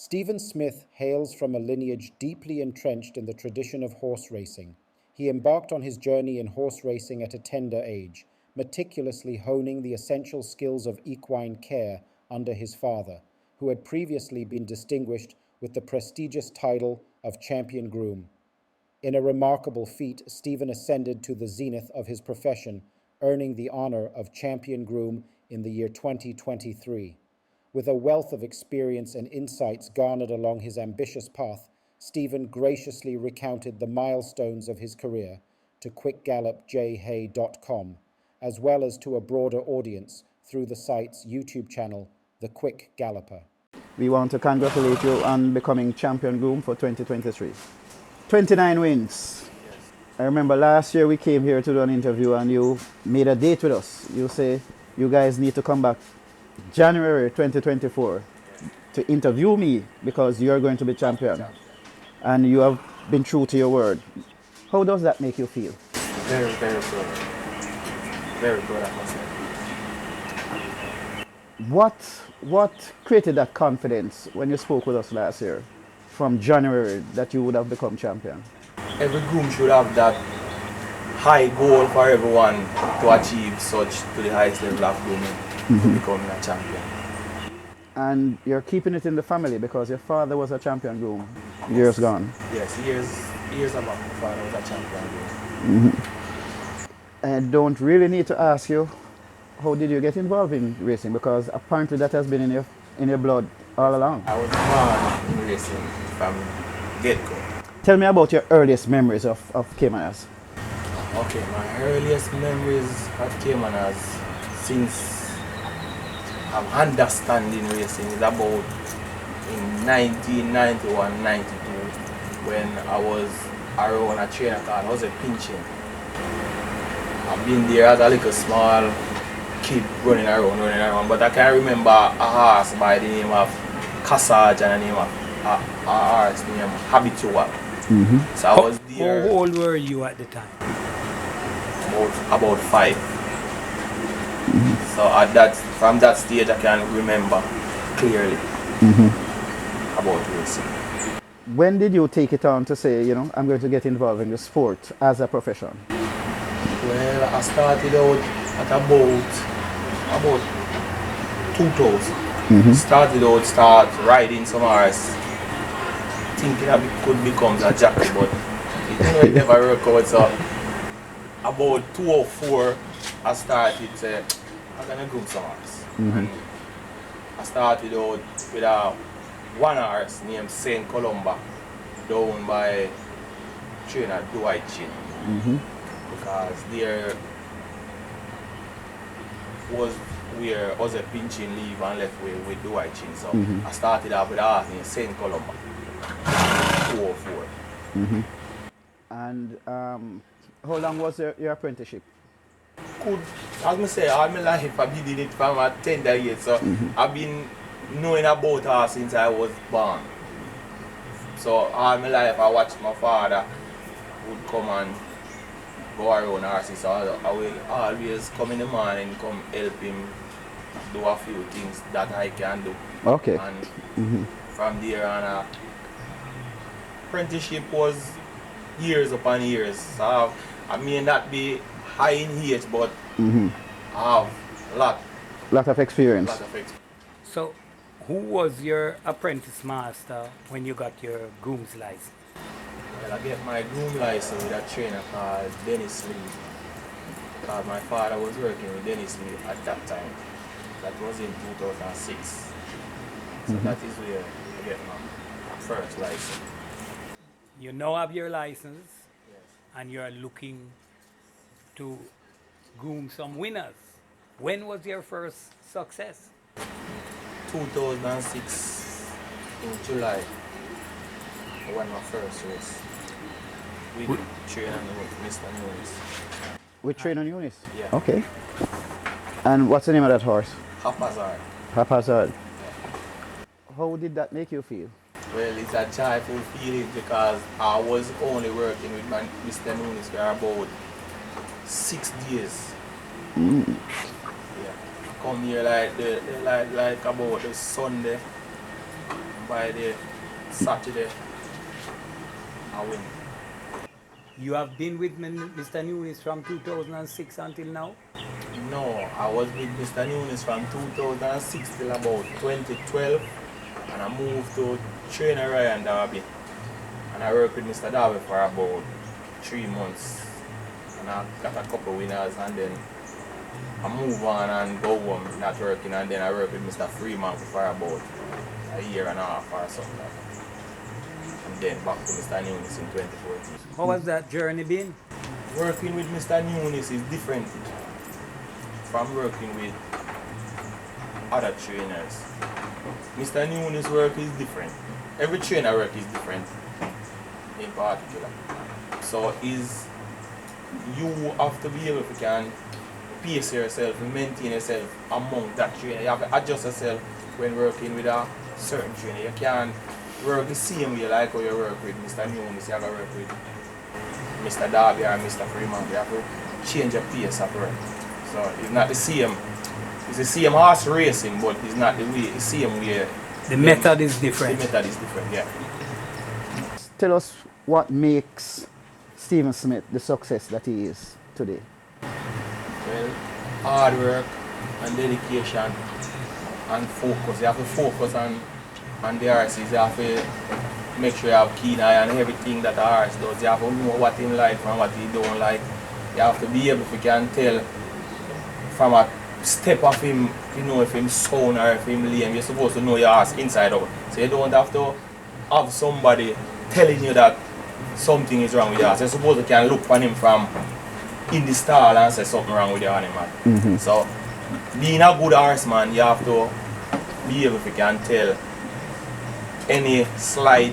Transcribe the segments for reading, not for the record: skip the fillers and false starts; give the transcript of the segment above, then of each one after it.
Stephen Smith hails from a lineage deeply entrenched in the tradition of horse racing. He embarked on his journey in horse racing at a tender age, meticulously honing the essential skills of equine care under his father, who had previously been distinguished with the prestigious title of Champion Groom. In a remarkable feat, Stephen ascended to the zenith of his profession, earning the honor of Champion Groom in the year 2023. With a wealth of experience and insights garnered along his ambitious path, Stephen graciously recounted the milestones of his career to quickgallopjhay.com, as well as to a broader audience through the site's YouTube channel, The Quick Galloper. We want to congratulate you on becoming Champion Groom for 2023. 29 wins. I remember last year we came here to do an interview and you made a date with us. You say you guys need to come back January 2024 to interview me because you're going to be champion. And you have been true to your word. How does that make you feel? Very, very good. Very good, I must say. What created that confidence when you spoke with us last year from January that you would have become champion? Every groom should have that high goal for everyone to achieve such to the highest level of grooming, to becoming a champion. And you're keeping it in the family because your father was a champion groom years gone. Yes, years ago, my father was a champion groom. I don't really need to ask you, how did you get involved in racing? Because apparently that has been in your blood all along. I was born in racing from get-go. Tell me about your earliest memories of Caymanas. Okay, my earliest memories of Caymanas since I'm understanding racing is about in 1991-92 when I was around a trainer called Jose Pinching. I've been there as a little small kid running around, but I can't remember a horse by the name of Cassage and the name of a horse named Habitual. So I was there. How old were you at the time? About 5. So from that stage I can remember clearly about racing. When did you take it on to say, I'm going to get involved in the sport as a profession? Well, I started out at about 2000. Start riding some horse, thinking I could become a jockey, but it never worked out. So about 2004, I started to I'm gonna groom some horse. And I started out with one horse named Saint Columba, down by trainer Dwight Chin. Because there was where Jose Pinching leave and left with Dwight Chin. So I started off with a horse named Saint Columba, 204. And how long was your apprenticeship? Good, as I say, all my life I've been doing it from a tender age. So I've been knowing about horse since I was born. So all my life I watched my father would come and go around horses. So I will always come in the morning, come help him do a few things that I can do. Okay. And from there on, apprenticeship was years upon years. So I may not be high in age, but I have a lot of experience. So, who was your apprentice master when you got your groom's license? Well, I get my groom license with a trainer called Dennis Lee. Because my father was working with Dennis Lee at that time. That was in 2006. So that is where I get my first license. You now have your license, and you're looking to groom some winners. When was your first success? 2006 in July. I won my first race. With trainer Mr. Nunes. With trainer Nunes? Yeah. Okay. And what's the name of that horse? Haphazard. Haphazard. How did that make you feel? Well, it's a joyful feeling because I was only working with Mr. Nunes for about 6 days. Yeah. Come here like about the Sunday by the Saturday, I win. You have been with Mr. Nunes from 2006 until now? No, I was with Mr. Nunes from 2006 till about 2012, and I moved to trainer Ryan Derby, and I worked with Mr. Derby for about 3 months, and I got a couple winners, and then I move on and go home not working, and then I work with Mr. Freeman for about a year and a half or something like that. And then back to Mr. Nunes in 2014. How has that journey been? Working with Mr. Nunes is different from working with other trainers. Mr. Nunes' work is different. Every trainer work is different in particular. So you have to be able to can pace yourself and maintain yourself among that trainer. You have to adjust yourself when working with a certain trainer. You can't work the same way like how you work with Mr. Nunes, you have to work with Mr. Darby or Mr. Freeman. You have to change your pace of work. So it's not the same. It's the same horse racing, but it's not the same way. The method is different. The method is different, yeah. Tell us what makes Stephen Smith the success that he is today. Well, hard work and dedication and focus. You have to focus on the horses. You have to make sure you have keen eye on everything that the horse does. You have to know what he likes and what he don't like. You have to be able to can tell from a step of him, you know, if he's sound or if he's lame. You're supposed to know your horse inside out. So you don't have to have somebody telling you that something is wrong with your horse. You're supposed to can look for him from in the stall and say something wrong with your animal. So being a good horseman, you have to be able to can tell any slight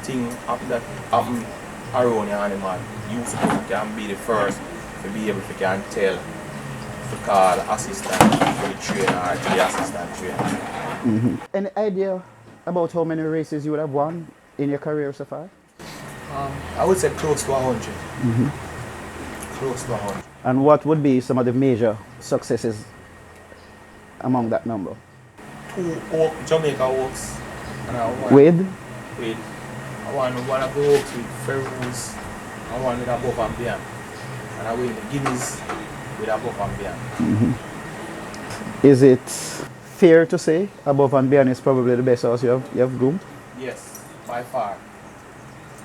thing that happen around your animal. You supposed to can be the first to be able to can tell, to call assistant for the trainer or to the assistant trainer. Any idea about how many races you would have won in your career so far? I would say close to 100. Close to 100. And what would be some of the major successes among that number? 2 Jamaica Oaks. And I won With? I won one of the Oaks with Ferrous. I won with Above and Beyond. And I win the Guineas with Above and Beyond. Is it fair to say Above and Beyond is probably the best horse you have groomed? Yes, by far.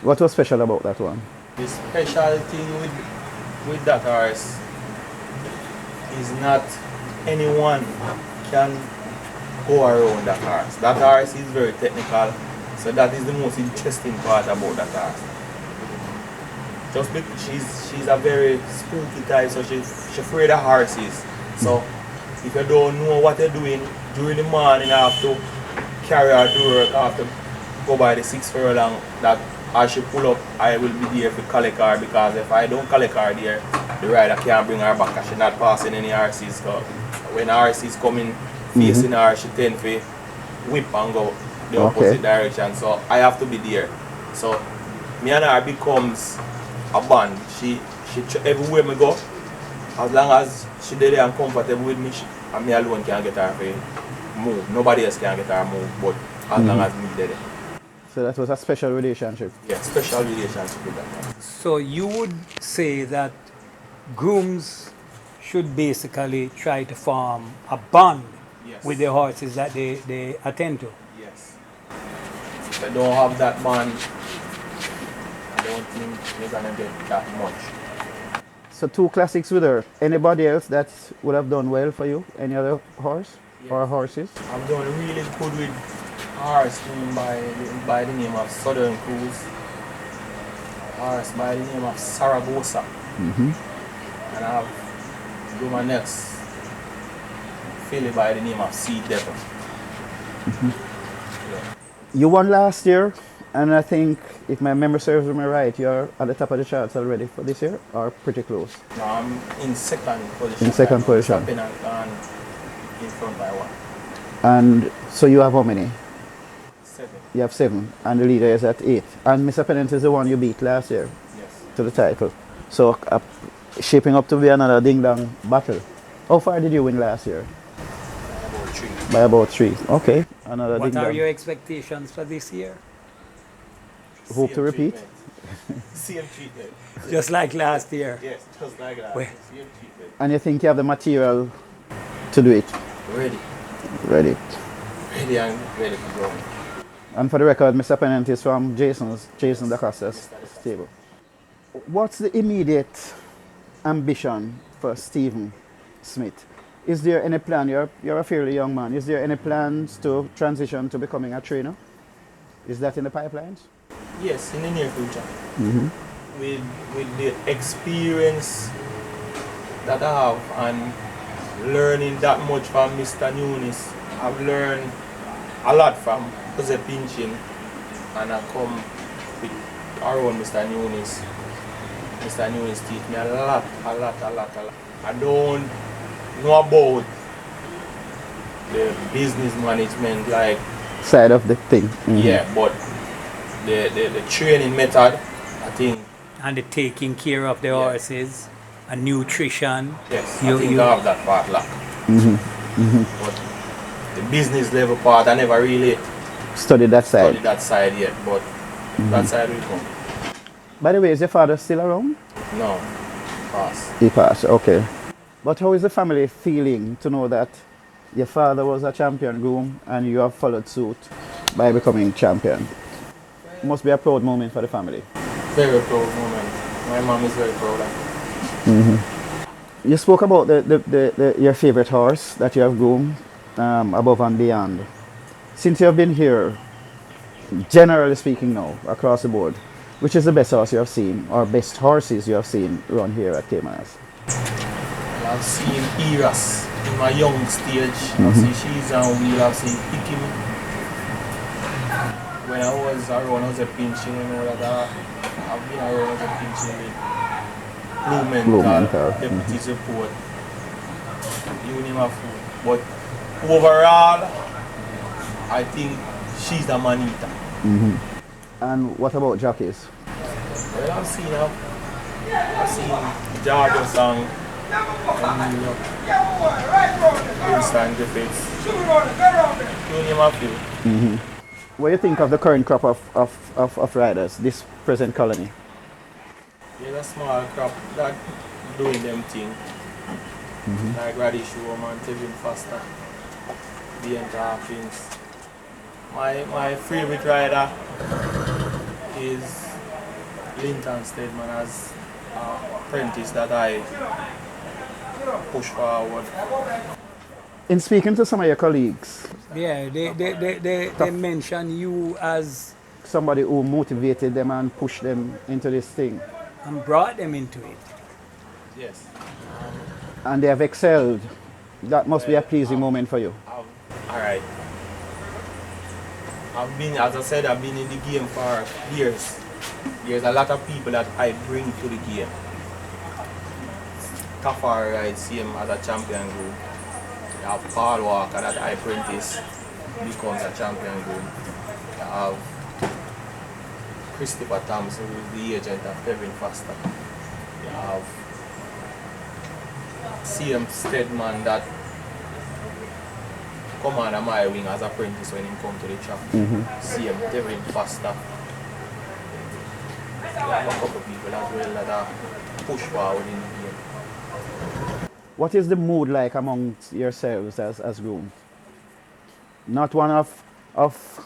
What was special about that one? The special thing with that horse is not anyone can go around that horse. That horse is very technical, so that is the most interesting part about that horse. Just because she's a very spooky type, so she's afraid of horses. So if you don't know what you're doing during the morning, I have to carry her to work, I have to go by the 6 furlong, that as she pull up, I will be there to collect her, because if I don't collect her there, the rider can't bring her back because she's not passing any horses. So when horses coming facing her, she tend to whip and go the opposite direction. So I have to be there. So me and her becomes a bond. She everywhere me go, as long as she there and comfortable with me, and me alone can get her to move. Nobody else can get her to move, but as long as me there. So that was a special relationship. Yeah, special relationship with that. So you would say that grooms should basically try to form a bond with the horses that they attend to. Yes. If they don't have that bond, I don't think they're gonna get that much. So 2 classics with her. Anybody else that would have done well for you? Any other horse or horses? I'm doing really good with horse by the name of Southern Cruise. Horse by the name of Saragossa. And I have do my next filly by the name of Sea Devil. Yeah. You won last year, and I think, if my memory serves me right, you're at the top of the charts already for this year, or pretty close? No, I'm in second position. In second position. Stopping and in front by 1. And so you have how many? 7. You have 7, and the leader is at 8. And Mr. Pennant is the one you beat last year Yes. to the title. So shaping up to be another ding-dong battle. How far did you win last year? About 3. By about 3. Okay. Another What ding are dong. your expectations for this year? Hope to repeat. Same treatment. Just like last year. Yes, just like that. Well- Same treatment. And you think you have the material to do it? Ready. Ready. Ready and ready to go. And for the record, Mr. Pennant is from Jason DaCosta's stable. What's the immediate ambition for Stephen Smith? Is there any plan? You're a fairly young man. Is there any plans to transition to becoming a trainer? Is that in the pipelines? Yes, in the near future. With the experience that I have and learning that much from Mr. Nunes, I've learned a lot from Jose Pinchin, and I come with around Mr. Nunes. Mr. Nunes teach me a lot. I don't know about the business management like Side of the thing. yeah, but the training method, I think And the taking care of the horses, and nutrition. yes, You- I think you- I have that part locked. But the business level part, I never really Studied that side. studied that side yet, but that side will come. By the way, is your father still around? No, pass. He passed, okay. But how is the family feeling to know that your father was a champion groom and you have followed suit by becoming champion? Must be a proud moment for the family. Very proud moment. My mom is very proud of me. You spoke about your favorite horse that you have groomed above and beyond. Since you have been here, generally speaking now, across the board, which is the best horse you have seen or best horses you have seen run here at Caymanas? I've seen Eras in my young stage. I've seen she's on wheel, I've seen Picking. When I was around, I was a pinching and all of that. I've been around as a pinching with Blue Mental, Deputy Support, you name a food. But overall, I think she's the manita. And what about jockeys? Well, I've seen Georgia Song, Winston Griffiths, you name a few. What do you think of the current crop of riders, this present colony? There's a small crop that doing them thing. Like Radish Woman, Tevin Foster, the entire things. My favorite rider is Linton Stedman as an apprentice that I push forward. In speaking to some of your colleagues, Yeah, they mention you as somebody who motivated them and pushed them into this thing, and brought them into it. Yes. and they have excelled, that must be a pleasing moment for you. Alright. As I said, I've been in the game for years. There's a lot of people that I bring to the game. Kafar rides him as a champion group. You have Paul Walker that I apprentice becomes a champion group. You have Christopher Thompson who is the agent of Kevin Foster. You have CM Stedman that come under my wing as apprentice when he come to the track. CM Kevin Foster. You have a couple people as well that are push forward in the game. What is the mood like amongst yourselves as grooms? Not one of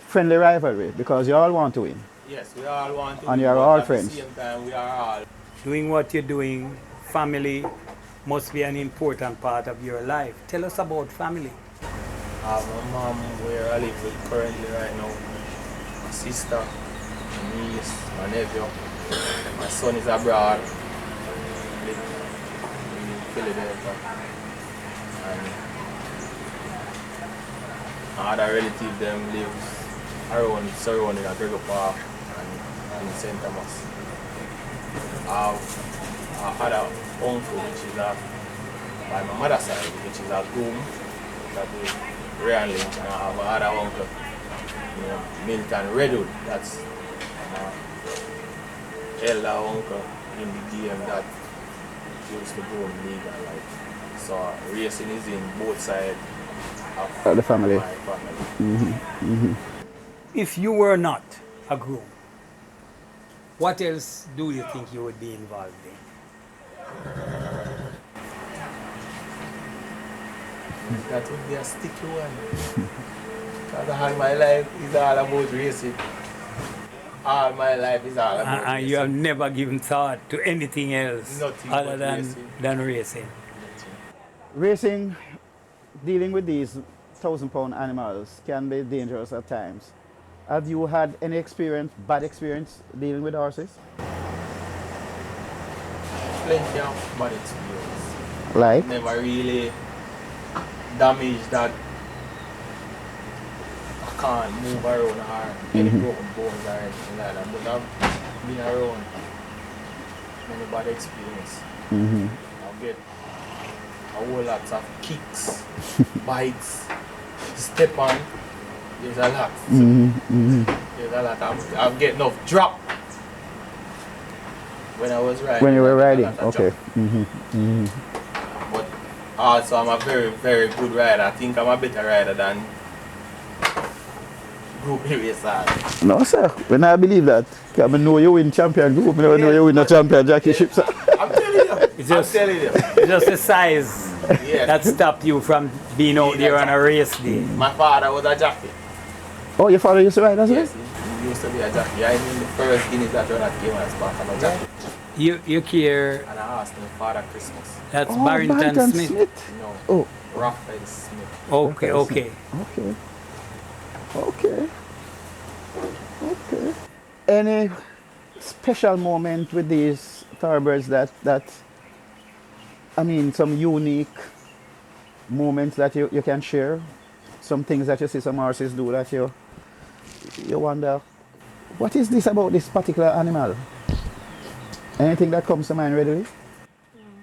friendly rivalry, because you all want to win. Yes, we all want to And win, you are but all at friends. the same time, we are all. Doing what you're doing, family must be an important part of your life. Tell us about family. I have my mom where I live with currently right now. My sister, my niece, my nephew. My son is abroad. Live in Philadelphia. And my other relative them lives around surrounding at Gregor Park and in St. Thomas. I have other uncle which is by my mother's side, which is a Groom, that is Ryan Lynch, and I have another uncle, Milton Redwood, that's my elder uncle in the game that used to go in league. So racing is in both sides of The family. my family. If you were not a groom, what else do you think you would be involved in? That would be a sticky one. Because all my life is all about racing. All my life is all about And you have racing. never given thought to anything else Nothing other but racing. than racing. Racing, dealing with these 1,000-pound animals can be dangerous at times. Have you had any experience, bad experience, dealing with horses? Plenty of bad experience. Like? Never really damaged that I can't move around or any broken bones or anything like that. But I've been around many bad experience. I'll get a whole lot of kicks, bites, step on. There's a lot. There's a lot. I'm getting enough drop when I was riding. When you were riding? A lot of Okay. drop. But also I'm a very, very good rider. I think I'm a better rider than group racer. No, sir. When I believe that, I know you win champion group, I know you win a champion jockey ship, sir. I'm telling you. It's just, I'm telling you. it's just the size Yes. that stopped you from being out there on a race day. My father was a jockey. Oh, your father used to ride as well? Yes, he used to be a jockey. I mean the first guineas that came as part of a jockey. You care, And I asked my father Christmas. that's Oh, Barrington Smith. No. Oh, Raphael Smith. Okay, okay. okay. Okay. Okay. Any special moment with these thoroughbreds that I mean, some unique moments that you can share? Some things that you see some horses do that you wonder, what is this about this particular animal? Anything that comes to mind readily?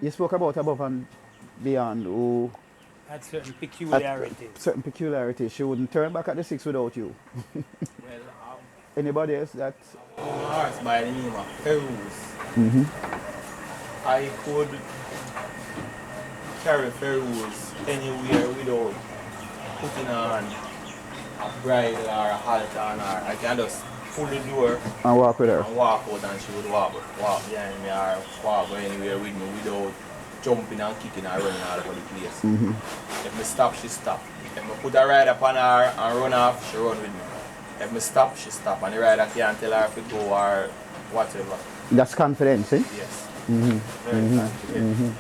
You spoke about above and beyond who That's certain had peculiarities. certain peculiarities. She wouldn't turn back at the six without you. Well, Anybody else that? I'm a horse by the name of Ferus. I could carry Ferus anywhere without putting on a bridle or a halter on her. I can just pull the door And walk with her. and walk out and she would walk behind me or walk anywhere with me without jumping and kicking and running all over the place. If me stop, she stop. If me put a ride upon her and run off, she run with me. If me stop, she stop. And the rider can't tell her if to go or whatever. That's confidence, eh? Yes. Very confident.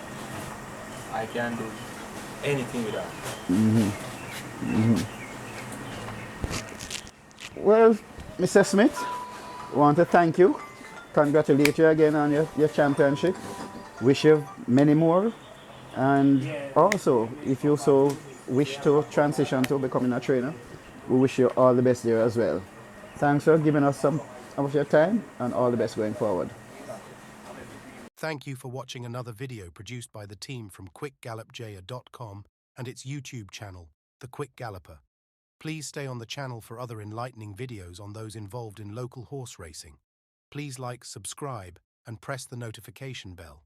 I can do anything with her. Well, Mr. Smith, I want to thank you. Congratulate you again on your championship. Wish you many more. And also, if you so wish to transition to becoming a trainer, we wish you all the best there as well. Thanks for giving us some of your time and all the best going forward. Thank you for watching another video produced by the team from quickgallopjaya.com and its YouTube channel, The Quick Galloper. Please stay on the channel for other enlightening videos on those involved in local horse racing. Please like, subscribe, and press the notification bell.